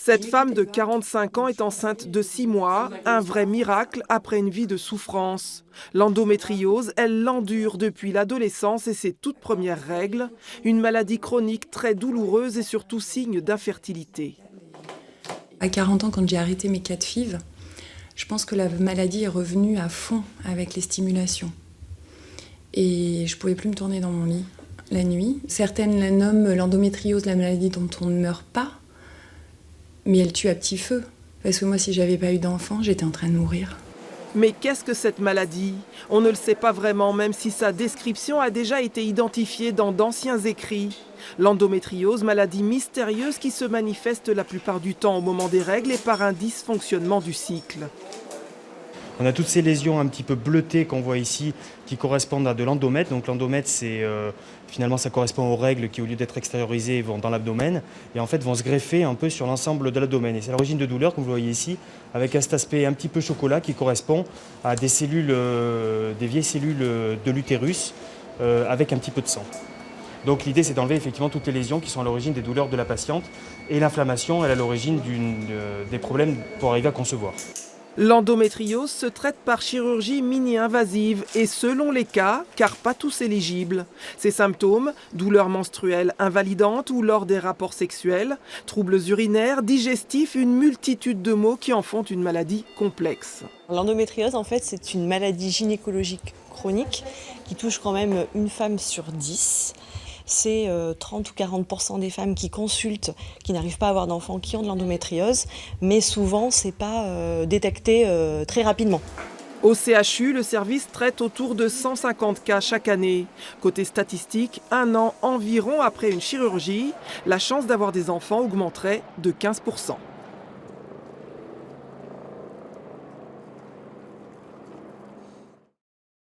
Cette femme de 45 ans est enceinte de 6 mois, un vrai miracle après une vie de souffrance. L'endométriose, elle l'endure depuis l'adolescence et ses toutes premières règles, une maladie chronique très douloureuse et surtout signe d'infertilité. À 40 ans, quand j'ai arrêté mes 4 FIV, je pense que la maladie est revenue à fond avec les stimulations. Et je ne pouvais plus me tourner dans mon lit la nuit. Certaines la nomment l'endométriose, la maladie dont on ne meurt pas, mais elle tue à petit feu. Parce que moi, si j'avais pas eu d'enfant, j'étais en train de mourir. Mais qu'est-ce que cette maladie? On ne le sait pas vraiment, même si sa description a déjà été identifiée dans d'anciens écrits. L'endométriose, maladie mystérieuse qui se manifeste la plupart du temps au moment des règles et par un dysfonctionnement du cycle. On a toutes ces lésions un petit peu bleutées qu'on voit ici qui correspondent à de l'endomètre. Donc l'endomètre, finalement, ça correspond aux règles qui, au lieu d'être extériorisées, vont dans l'abdomen et en fait vont se greffer un peu sur l'ensemble de l'abdomen. Et c'est l'origine de douleurs, comme vous le voyez ici, avec cet aspect un petit peu chocolat qui correspond à des cellules, des vieilles cellules de l'utérus avec un petit peu de sang. Donc l'idée, c'est d'enlever effectivement toutes les lésions qui sont à l'origine des douleurs de la patiente. Et l'inflammation, elle est à l'origine des problèmes pour arriver à concevoir. L'endométriose se traite par chirurgie mini-invasive et selon les cas, car pas tous éligibles. Ces symptômes, douleurs menstruelles invalidantes ou lors des rapports sexuels, troubles urinaires, digestifs, une multitude de maux qui en font une maladie complexe. L'endométriose, en fait, c'est une maladie gynécologique chronique qui touche quand même une femme sur 10. C'est 30 ou 40% des femmes qui consultent, qui n'arrivent pas à avoir d'enfants, qui ont de l'endométriose, mais souvent, ce n'est pas détecté très rapidement. Au CHU, le service traite autour de 150 cas chaque année. Côté statistique, 1 an environ après une chirurgie, la chance d'avoir des enfants augmenterait de 15%.